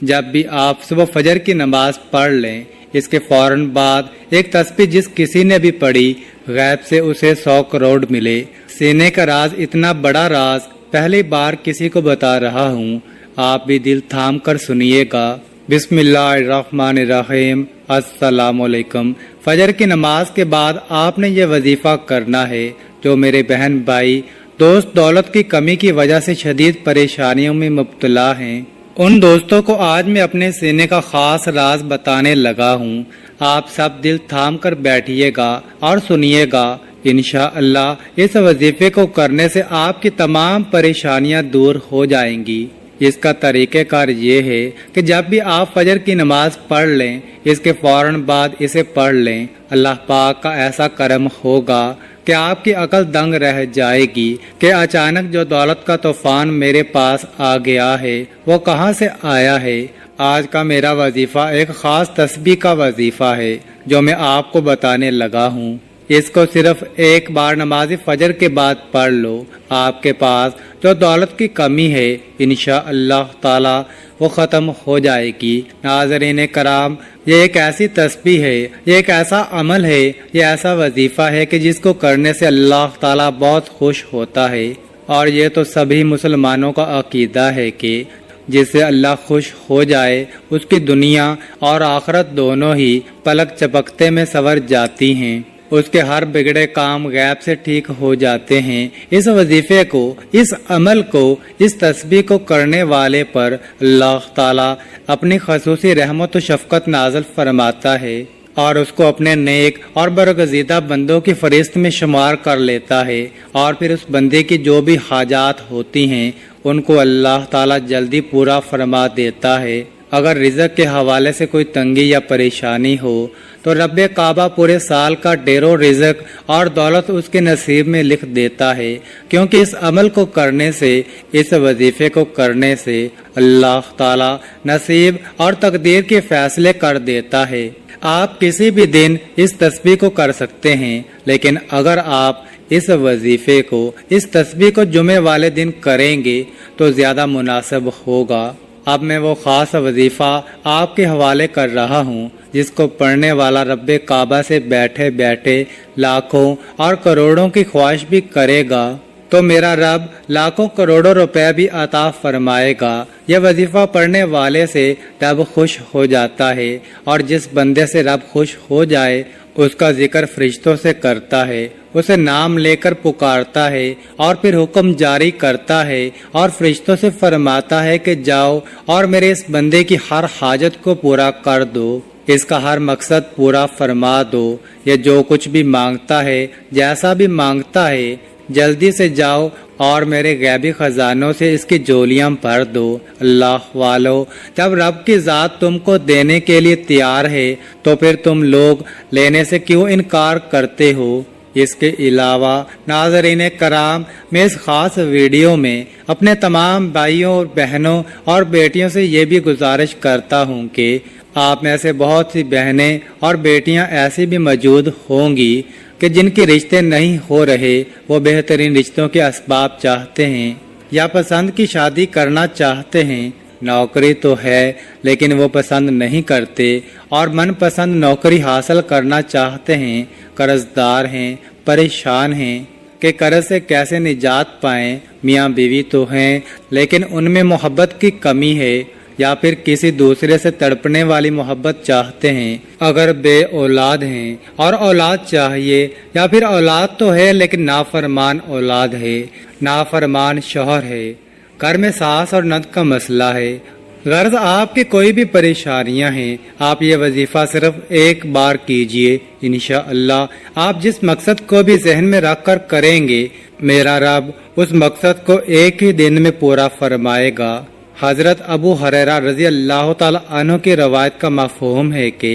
جب بھی آپ صبح فجر کی نماز پڑھ لیں، اس کے فوراً بعد ایک تسبیح جس کسی نے بھی پڑھی، غیب سے اسے 100 کروڑ ملے۔ سینے کا راز اتنا بڑا راز پہلی بار کسی کو بتا رہا ہوں، آپ بھی دل تھام کر سنیے گا۔ بسم اللہ الرحمن الرحیم۔ السلام علیکم۔ فجر کی نماز کے بعد آپ نے یہ وظیفہ کرنا ہے۔ جو میرے بہن بھائی دوست دولت کی کمی کی وجہ سے شدید پریشانیوں میں مبتلا ہیں، ان دوستوں کو آج میں اپنے سینے کا خاص راز بتانے لگا ہوں۔ آپ سب دل تھام کر بیٹھیے گا اور سنیے گا۔ انشاءاللہ اس وظیفے کو کرنے سے آپ کی تمام پریشانیاں دور ہو جائیں گی۔ اس کا طریقہ کار یہ ہے کہ جب بھی آپ فجر کی نماز پڑھ لیں، اس کے فوراً بعد اسے پڑھ لیں۔ اللہ پاک کا ایسا کرم ہوگا کہ آپ کی عقل دنگ رہ جائے گی کہ اچانک جو دولت کا طوفان میرے پاس آ گیا ہے وہ کہاں سے آیا ہے۔ آج کا میرا وظیفہ ایک خاص تسبیح کا وظیفہ ہے جو میں آپ کو بتانے لگا ہوں۔ اس کو صرف ایک بار نماز فجر کے بعد پڑھ لو، آپ کے پاس جو دولت کی کمی ہے انشاءاللہ تعالی وہ ختم ہو جائے گی۔ ناظرین کرام، یہ ایک ایسی تسبیح ہے، یہ ایک ایسا عمل ہے، یہ ایسا وظیفہ ہے کہ جس کو کرنے سے اللہ تعالی بہت خوش ہوتا ہے، اور یہ تو سبھی مسلمانوں کا عقیدہ ہے کہ جس سے اللہ خوش ہو جائے اس کی دنیا اور آخرت دونوں ہی پلک چپکتے میں سنور جاتی ہیں، اس کے ہر بگڑے کام غیب سے ٹھیک ہو جاتے ہیں۔ اس وظیفے کو، اس عمل کو، اس تسبیح کو کرنے والے پر اللہ تعالی اپنی خصوصی رحمت و شفقت نازل فرماتا ہے اور اس کو اپنے نیک اور برگزیدہ بندوں کی فہرست میں شمار کر لیتا ہے، اور پھر اس بندے کی جو بھی حاجات ہوتی ہیں ان کو اللہ تعالی جلدی پورا فرما دیتا ہے۔ اگر رزق کے حوالے سے کوئی تنگی یا پریشانی ہو تو رب کعبہ پورے سال کا ڈھیروں رزق اور دولت اس کے نصیب میں لکھ دیتا ہے، کیونکہ اس عمل کو کرنے سے، اس وظیفے کو کرنے سے اللہ تعالی نصیب اور تقدیر کے فیصلے کر دیتا ہے۔ آپ کسی بھی دن اس تسبیح کو کر سکتے ہیں، لیکن اگر آپ اس وظیفے کو، اس تسبیح کو جمعے والے دن کریں گے تو زیادہ مناسب ہوگا۔ اب میں وہ خاص وظیفہ آپ کے حوالے کر رہا ہوں جس کو پڑھنے والا رب کعبہ سے بیٹھے بیٹھے لاکھوں اور کروڑوں کی خواہش بھی کرے گا تو میرا رب لاکھوں کروڑوں روپے بھی عطا فرمائے گا۔ یہ وظیفہ پڑھنے والے سے رب خوش ہو جاتا ہے، اور جس بندے سے رب خوش ہو جائے اس کا ذکر فرشتوں سے کرتا ہے، اسے نام لے کر پکارتا ہے اور پھر حکم جاری کرتا ہے اور فرشتوں سے فرماتا ہے کہ جاؤ اور میرے اس بندے کی ہر حاجت کو پورا کر دو، اس کا ہر مقصد پورا فرما دو۔ یہ جو کچھ بھی مانگتا ہے، جیسا بھی مانگتا ہے، جلدی سے جاؤ اور میرے غیبی خزانوں سے اس کی جولیاں بھر دو۔ اللہ والو، جب رب کی ذات تم کو دینے کے لیے تیار ہے تو پھر تم لوگ لینے سے کیوں انکار کرتے ہو؟ اس کے علاوہ ناظرین کرام، میں اس خاص ویڈیو میں اپنے تمام بھائیوں اور بہنوں اور بیٹیوں سے یہ بھی گزارش کرتا ہوں کہ آپ میں سے بہت سی بہنیں اور بیٹیاں ایسی بھی موجود ہوں گی کہ جن کے رشتے نہیں ہو رہے، وہ بہترین رشتوں کے اسباب چاہتے ہیں یا پسند کی شادی کرنا چاہتے ہیں۔ نوکری تو ہے لیکن وہ پسند نہیں کرتے اور من پسند نوکری حاصل کرنا چاہتے ہیں، قرض دار ہیں، پریشان ہیں کہ قرض سے کیسے نجات پائیں۔ میاں بیوی تو ہیں لیکن ان میں محبت کی کمی ہے، یا پھر کسی دوسرے سے تڑپنے والی محبت چاہتے ہیں۔ اگر بے اولاد ہیں اور اولاد چاہیے، یا پھر اولاد تو ہے لیکن نافرمان اولاد ہے، نافرمان شوہر ہے، گھر میں ساس اور نند کا مسئلہ ہے، غرض آپ کی کوئی بھی پریشانیاں ہیں، آپ یہ وظیفہ صرف ایک بار کیجئے۔ انشاءاللہ آپ جس مقصد کو بھی ذہن میں رکھ کر کریں گے، میرا رب اس مقصد کو ایک ہی دن میں پورا فرمائے گا۔ حضرت ابو ہریرہ رضی اللہ تعالی عنہ کی روایت کا مفہوم ہے کہ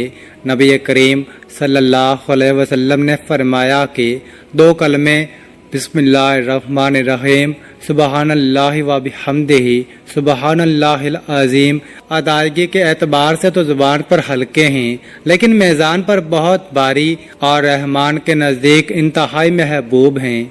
نبی کریم صلی اللہ علیہ وسلم نے فرمایا کہ 2 کلمے بسم اللہ الرحمن الرحیم سبحان اللہ و بحمدہ سبحان اللہ العظیم ادائیگی کے اعتبار سے تو زبان پر ہلکے ہیں لیکن میزان پر بہت بھاری اور رحمان کے نزدیک انتہائی محبوب ہیں۔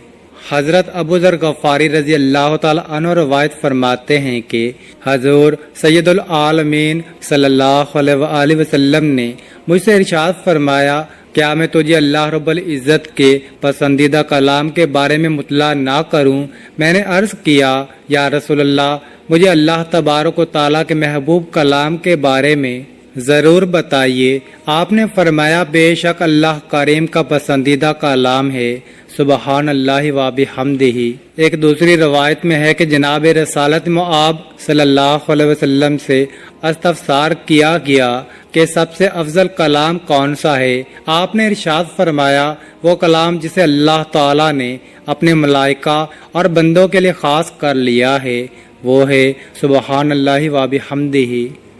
حضرت ابو ذر غفاری رضی اللہ تعالی عنہ روایت فرماتے ہیں کہ حضور سید العالمین صلی اللہ علیہ وآلہ وسلم نے مجھ سے ارشاد فرمایا، کیا میں تجھے اللہ رب العزت کے پسندیدہ کلام کے بارے میں مطلع نہ کروں؟ میں نے عرض کیا، یا رسول اللہ، مجھے اللہ تبارک و تعالیٰ کے محبوب کلام کے بارے میں ضرور بتائیے۔ آپ نے فرمایا، بے شک اللہ کریم کا پسندیدہ کلام ہے، سبحان اللہ و بحمدہ۔ ایک دوسری روایت میں ہے کہ جناب رسالت مآب صلی اللہ علیہ وسلم سے استفسار کیا گیا کہ سب سے افضل کلام کون سا ہے؟ آپ نے ارشاد فرمایا، وہ کلام جسے اللہ تعالیٰ نے اپنے ملائکہ اور بندوں کے لیے خاص کر لیا ہے، وہ ہے سبحان اللہ و بحمدہ۔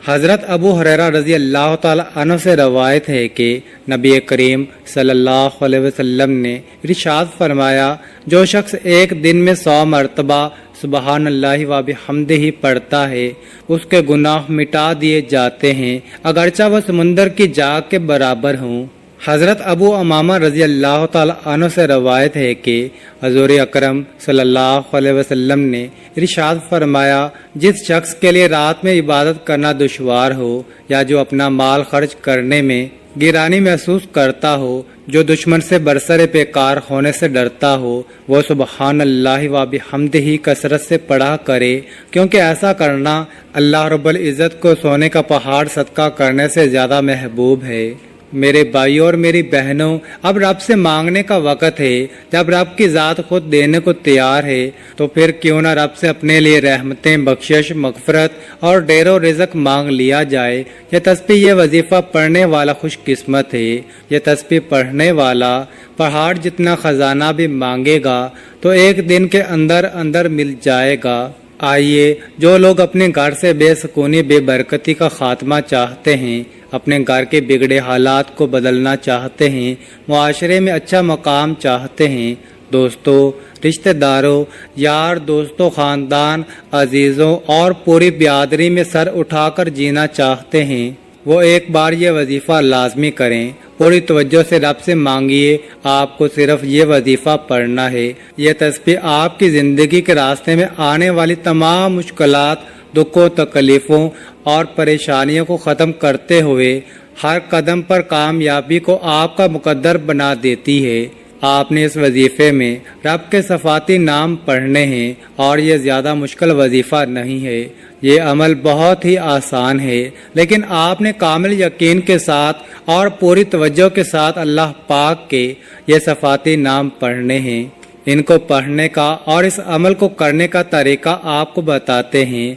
حضرت ابو ہریرہ رضی اللہ تعالی عنہ سے روایت ہے کہ نبی کریم صلی اللہ علیہ وسلم نے ارشاد فرمایا، جو شخص ایک دن میں 100 مرتبہ سبحان اللہ و بحمدہ پڑھتا ہے، اس کے گناہ مٹا دیے جاتے ہیں، اگرچہ وہ سمندر کی جاگ کے برابر ہوں۔ حضرت ابو امامہ رضی اللہ تعالی عنہ سے روایت ہے کہ حضور اکرم صلی اللہ علیہ وسلم نے ارشاد فرمایا، جس شخص کے لیے رات میں عبادت کرنا دشوار ہو یا جو اپنا مال خرچ کرنے میں گرانی محسوس کرتا ہو، جو دشمن سے برسر پیکار ہونے سے ڈرتا ہو، وہ سبحان اللہ و بحمدہ کثرت سے پڑھا کرے، کیونکہ ایسا کرنا اللہ رب العزت کو سونے کا پہاڑ صدقہ کرنے سے زیادہ محبوب ہے۔ میرے بھائیوں اور میری بہنوں، اب رب سے مانگنے کا وقت ہے۔ جب رب کی ذات خود دینے کو تیار ہے تو پھر کیوں نہ رب سے اپنے لیے رحمتیں، بخشش، مغفرت اور ڈیر و رزق مانگ لیا جائے۔ یہ تسبیح، یہ وظیفہ پڑھنے والا خوش قسمت ہے۔ یہ تسبیح پڑھنے والا پہاڑ جتنا خزانہ بھی مانگے گا تو ایک دن کے اندر اندر مل جائے گا۔ آئیے، جو لوگ اپنے گھر سے بے سکونی، بے برکتی کا خاتمہ چاہتے ہیں، اپنے گھر کے بگڑے حالات کو بدلنا چاہتے ہیں، معاشرے میں اچھا مقام چاہتے ہیں، دوستوں، رشتہ داروں، یار دوستوں، خاندان، عزیزوں اور پوری برادری میں سر اٹھا کر جینا چاہتے ہیں، وہ ایک بار یہ وظیفہ لازمی کریں۔ پوری توجہ سے رب سے مانگیے، آپ کو صرف یہ وظیفہ پڑھنا ہے۔ یہ تسبیح آپ کی زندگی کے راستے میں آنے والی تمام مشکلات، دکھوں، تکلیفوں اور پریشانیوں کو ختم کرتے ہوئے ہر قدم پر کامیابی کو آپ کا مقدر بنا دیتی ہے۔ آپ نے اس وظیفے میں رب کے صفاتی نام پڑھنے ہیں اور یہ زیادہ مشکل وظیفہ نہیں ہے۔ یہ عمل بہت ہی آسان ہے، لیکن آپ نے کامل یقین کے ساتھ اور پوری توجہ کے ساتھ اللہ پاک کے یہ صفاتی نام پڑھنے ہیں۔ ان کو پڑھنے کا اور اس عمل کو کرنے کا طریقہ آپ کو بتاتے ہیں۔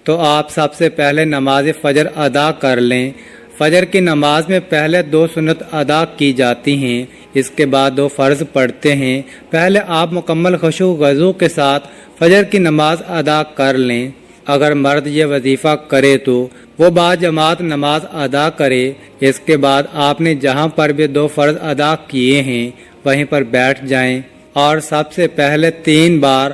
تو آپ سب سے پہلے نماز فجر ادا کر لیں۔ فجر کی نماز میں پہلے 2 سنت ادا کی جاتی ہیں، اس کے بعد 2 فرض پڑھتے ہیں۔ پہلے آپ مکمل خشوع وضو کے ساتھ فجر کی نماز ادا کر لیں۔ اگر مرد یہ وظیفہ کرے تو وہ باجماعت نماز ادا کرے۔ اس کے بعد آپ نے جہاں پر بھی 2 فرض ادا کیے ہیں وہیں پر بیٹھ جائیں اور سب سے پہلے 3 بار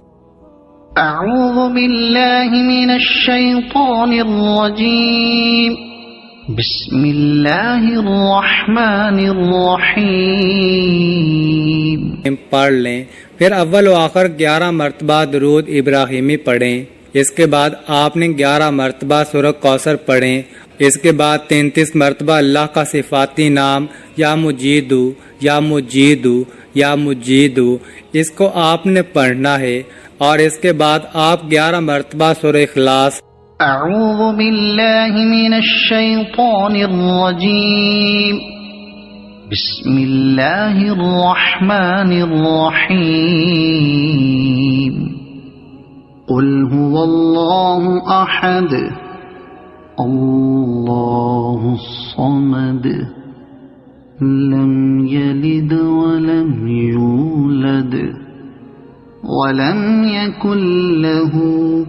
اعوذ باللہ من الشیطان الرجیم بسم اللہ الرحمن الرحیم پڑھ لیں۔ پھر اول و آخر 11 مرتبہ درود ابراہیمی پڑھیں۔ اس کے بعد آپ نے 11 مرتبہ سورہ کوثر پڑھیں۔ اس کے بعد 33 مرتبہ اللہ کا صفاتی نام یا مجیدو یا مجیدو یا مجیدو، اس کو آپ نے پڑھنا ہے، اور اس کے بعد آپ 11 مرتبہ سورہ اخلاص اعوذ باللہ من الشیطان الرجیم بسم اللہ الرحمن الرحیم قل هو اللہ احد اللہ الصمد لم یلد ولم یولد وَلَمْ يَكُنْ لَهُ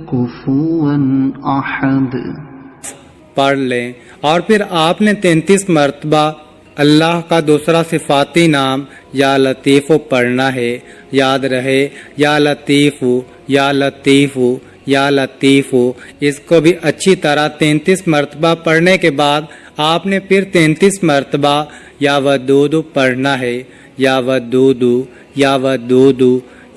كُفُوًا أَحَدٌ پڑھ لیں۔ اور پھر آپ نے 33 مرتبہ اللہ کا دوسرا صفاتی نام یا لطیف پڑھنا ہے۔ یاد رہے، یا لطیف یا لطیف یا لطیف، اس کو بھی اچھی طرح 33 مرتبہ پڑھنے کے بعد آپ نے پھر 33 مرتبہ یا ودود پڑھنا ہے۔ یا ودود یا ودود